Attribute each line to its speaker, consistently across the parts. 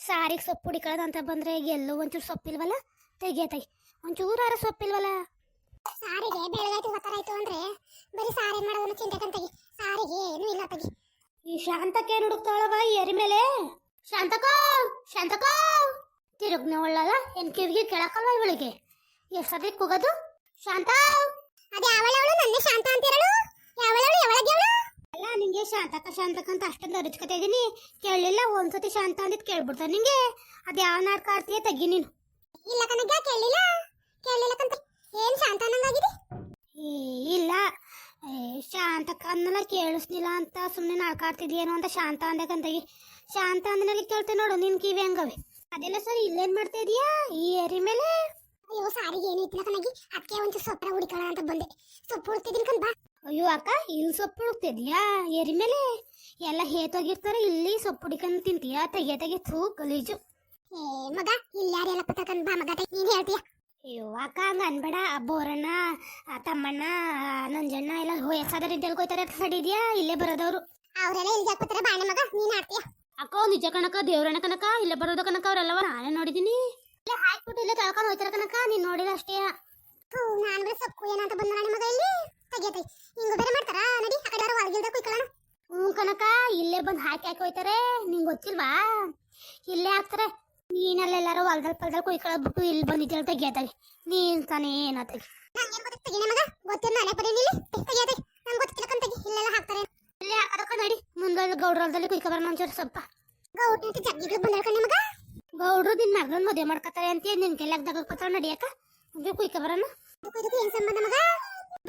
Speaker 1: ಸಾರಿಗೆ ಸೊಪ್ಪು ಹುಡಿಕೊಳ್ಳೋದು ಅಂತ ಬಂದ್ರೆ ಎಲ್ಲೂ ಒಂಚೂರು ಸೊಪ್ಪಿಲ್ವಲ್ಲ. ತೆಗಿಯತೈ ಒಂಚೂರಾರ ಸೊಪ್ಪಿಲ್ವಲ್ಲ.
Speaker 2: ಸಾರಿಗೆ ಬೆಳಗಾಯ್ತು ಹೊತ್ತಾರಾಯ್ತು ಅಂದ್ರೆ ಬರೀ ಸಾರೇನ್ ಮಾಡೋದನ್ನ ಚಿಂತೆ ಕಂತಗಿ. ಸಾರಿಗೆ ಏನು ಇಲ್ಲ ತಗಿ.
Speaker 1: ಈ ಶಾಂತಕ್ಕೆ ಏನ್ ಹುಡುಕ್ತಾಳವ ಎರಿ ಮೇಲೆ? ಶಾಂತಕೋ ಶಾಂತಕೋ ತಿರುಗ್ನೆ ಒಳ್ಳಲ್ಲ. ಏನ್ ಕಿವಿಗೆ ಕೇಳಕಲ್ವ ಇವಳಿಗೆ? ಎಷ್ಟೊತ್ತಿಗೆ ಕೂಗೋದು? ಶಾಂತ
Speaker 2: ಅದೇ ಅವಳವಳು ನನ್ನ ಶಾಂತ ಅಂತಿರಳು. ಯಾವಳವಳು ಯಾವಳಗ್ಯವಳು?
Speaker 1: ಅಲ್ಲ ನಿಂಗೆ ಶಾಂತಕ ಅಂತ ಅಷ್ಟೊಂದು ಅರಿಚ್ಕೊತಾ ಇದೀನಿ, ಕೇಳಲಿಲ್ಲ. ಒಂದ್ಸತಿ ಶಾಂತ ಅಂದಿದ್ ಕೇಳ್ಬಿಡ್ತಾನೆ ನಿಂಗೆ. ಅದ್ ಯಾವ ನಾಟಕ ಆಡ್ತೀಯ ತೆಗಿ ನೀನು.
Speaker 2: ಇಲ್ಲ ಕನಗ ಕೇಳಲಿಲ್ಲ ಕಂತ. ಏನ್ ಶಾಂತ ಅನ್ನಂಗಾಗಿದೆ?
Speaker 1: ಇಲ್ಲ ಶಾಂತಕ್ಕ ಅನ್ನಲ್ಲ, ಕೇಳಿಸ್ನಿಲ್ಲ ಅಂತ ಸುಮ್ಮನೆ ನಾಟಕ ಆಡ್ತಿದ್ಯೇನೋ ಅಂತ ಶಾಂತ ಅಂದಕಂತಗಿ. ಶಾಂತ ಅಂದಿನಲ್ಲಿ ಕೇಳ್ತೆ ನೋಡು ನಿನ್ ಕಿವಿ ಹಂಗವೆ. ಅದೆಲ್ಲ ಸರಿ, ಇಲ್ಲೇನ್ ಮಾಡ್ತಾ ಇದೀಯಾ ಈ ಏರಿ ಮೇಲೆ?
Speaker 2: ಅಯ್ಯೋ ಸಾರಿಗೆ ಏನು ಇತ್ತಿಲ್ಲ ಕನಗಿ. ಅದಕ್ಕೆ ಒಂಚೂರು ಸೊಪ್ಪರ ಹುಡಿಕೊಳ್ಳೋಣ ಅಂತ ಬಂದೆ. ಸೊಪ್ಪು ಹುಡ್ತಿದ್ದೀನಿ ಕಂದ್ ಬಾ.
Speaker 1: ಅಯ್ಯೋ ಅಕ್ಕ, ಇಲ್ಲಿ ಸೊಪ್ಪು ಹುಡುಕ್ತಿದ್ಯಾ ಏರಿ ಮೇಲೆ? ಎಲ್ಲ ಹೇತೋಗಿರ್ತಾರೆ, ಇಲ್ಲಿ ಸೊಪ್ಪು ಹುಡಿಕೊಂಡು ತಿಂತೀಯಾ? ತೆಗೆ ಥೂ ಗಲೀಜು.
Speaker 2: ಏ ಮಗ, ಇಲ್ಲಿ ಯಾರೆಲ್ಲ ಪತ್ತಕಂದ್ ಬಾ ಮಗ, ನೀನ್ ಹೇಳ್ತೀಯ.
Speaker 1: ಅಯ್ಯೋ ಅಕ್ಕ ಹಂಗ ಅನ್ಬೇಡ. ಬೋರಣ್ಣ, ತಮ್ಮಣ್ಣ, ನಂಜಣ್ಣ ಎಲ್ಲ ವಯಸ್ಸಾದ್ರೆ ಇದ್ದಲ್ಕೋಯ್ತಾರೆ ಅಂತ ಸಡಿದ್ಯಾ? ಇಲ್ಲೇ ಬರೋದವ್ರು.
Speaker 2: ಅವರೆಲ್ಲ ಇಲ್ಲಿ ಹಾಕ್ಬಿಡ್ತಾರೆ ಬಾಣ ಮಗ, ನೀನ್ ಆಡ್ತೀಯ.
Speaker 1: ಅಕ್ಕ ನಿಜ ಕಣಕ, ದೇವ್ರಣ್ಣ ಕನಕ, ಇಲ್ಲೇ ಬರೋದ ಕನಕ. ಅವರೆಲ್ಲವ ನಾನೇ ನೋಡಿದೀನಿ. ಇಲ್ಲೇ ಹಾಕ್ಬಿಟ್ಟು ಇಲ್ಲೇ ತಳ್ಕೊಂಡು ಹೋಯ್ತಾರ ಕನಕ, ನೀನ್ ನೋಡಿಲ್ಲ ಅಷ್ಟೇ.
Speaker 2: ನಾನು ಬೇರೆ ಸೊಪ್ಪು ಏನಂತ ಬಂದ ರಾಣಿ ಮಗ ಇಲ್ಲಿ ತೆಗಿಯತೈ. ಹಿಂಗ ಬೇರೆ ಮಾಡ್ತಾರ ನಡಿ, ಆ ಕಡೆ ಒಳಗಿಲ್ದ ಕುಯ್ಕೊಳ್ಳೋಣ.
Speaker 1: ಕನಕ, ಇಲ್ಲೇ ಬಂದು ಹಾಕಿ ಹೋಯ್ತಾರೆ. ನಿಂಗೆ ಗೊತ್ತಿಲ್ವಾ? ಇಲ್ಲೇ ಹಾಕ್ತಾರೆ. ನೀನಲ್ಲೆಲ್ಲಾರು ಹೊಲ್ದಲ್ ಪಲ್ದಲ್ ಕುಯ್ಕೊಳ್ಳೋದ್ಬಿಟ್ಟು ಇಲ್ಲಿ ಬಂದಿದ್ದೇಳ ತೆಗಿಯತಾಗಿ. ನೀನ್ ತಾನೇ ಏನತ್ತಾಗಿ
Speaker 2: ನಂಗೇನ್ ಗೊತ್ತಿಲ್ಲ ಮಗ, ಗೊತ್ತಿಲ್ಲ ನಾನೇ ಬರೀ ನಿಲ್ಲಿ ತೆಗಿಯತೈ. ನಂಗೆ ಗೊತ್ತಿಲ್ಲ ಕಂತಗಿ ಇಲ್ಲೆಲ್ಲ ಹಾಕ್ತಾರೆ.
Speaker 1: ಇಲ್ಲೇ ಅದಕ್ಕ ನಡಿ, ಮುಂದೆ ಗೌಡ್ರಲ್ದಲ್ಲಿ ಕುಯ್ಕೊಬಾರ ಒಂಚೂರು ಸ್ವಲ್ಪ.
Speaker 2: ಗೌಡ್ರ ಜಗ್ಗಿಗಳು ಬಂದಳ ಕಣ್ಣೆ ಮಗ.
Speaker 1: ಗೌಡ್ರು ನಿನ್ ಮಗಳನ್ನ ಮದುವೆ ಮಾಡ್ಕೊತಾರೆ ಅಂತ ನಿನ್ ಕೆಲ್ಲಾಗ ದಗಕ್ಕೊತಾರ ನಡಿಯಕ್ಕ. ಹಂಗೆ ಕುಯ್ಕೊಬಾರನ.
Speaker 2: ಇದಕ್ಕೂ ಏನ್ ಸಂಬಂಧ ಮಗ?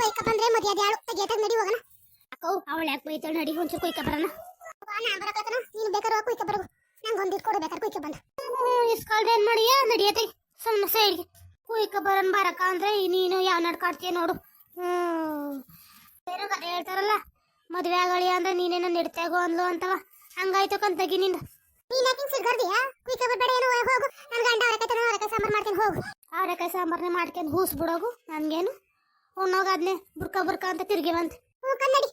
Speaker 2: ಬೈಕ ಬಂದ್ರೆ ಮದುವೆ ಆಳು ತೆಗಿಯತಾಗ ನಡಿ ಹೋಗೋಣ.
Speaker 1: ಅಕ್ಕೋ ಅವಳು ಯಾಕೆ ಬೈತಾಳ? ನಡಿ ಒಂಚೂರು ಕುಯ್ಕೊಬಾರನ.
Speaker 2: ನಾ ಬರಕತ್ತನ, ನೀನು ಬೇಕಾದ್ರೆ ಕುಯ್ಕ ಬರಗು. ನಂಗೆ ಒಂದಿಟ್ಟು ಕೊಡು ಬೇಕಾದ್ರೆ ಕುಯ್ಕ ಬಂದ.
Speaker 1: ಇಸ್ಕೊಳ್ದೆ ಏನ್ ಮಾಡಿಯಾ? ನಡಿಯತ್ತೆ ಸುಮ್ಮನೆ ಸೈಡ್ಗೆ. ಕುಯ್ಕೊಬಾರನ್ ಬರಕ ಅಂದ್ರೆ ನೀನು ಯಾವ ನಡ್ಕಾಡ್ತೀಯ ನೋಡು. ಬೇರೆ ಕತೆ ಹೇಳ್ತಾರಲ್ಲ, ಮದುವೆ ಆಗಳಿ ಅಂದ್ರೆ ನೀನೇನೋ ನಿಡ್ತೇಗೋ ಅಂದ್ಲು ಅಂತವ. ಹಂಗಾಯ್ತು ಕಂತಗಿ ನಿಂದ.
Speaker 2: ನೀನ್ ಯಾಕೆ ಸಿಗ್ಗಾರ್ದಿಯಾ? ಕುಯ್ಕ ಬರ್ಬೇಡ, ಏನೋ ಹೋಗು. ನನ್ ಗಂಡ ಅವರೆಕಾಯಿ ಸಾಂಬಾರ್ ಮಾಡ್ತೀನಿ ಹೋಗು.
Speaker 1: ಅವರೆಕಾಯಿ ಸಾಂಬಾರ್ನೆ ಮಾಡ್ಕೊಂಡು ಹೂಸ್ ಬಿಡೋಗು. ನನ್ಗೇನು ಉಣ್ಣೋಗಾದ್ನೆ ಬುರ್ಕ ಅಂತ ತಿರ್ಗಿ ಬಂತು.
Speaker 2: ಕನ್ನಡಿ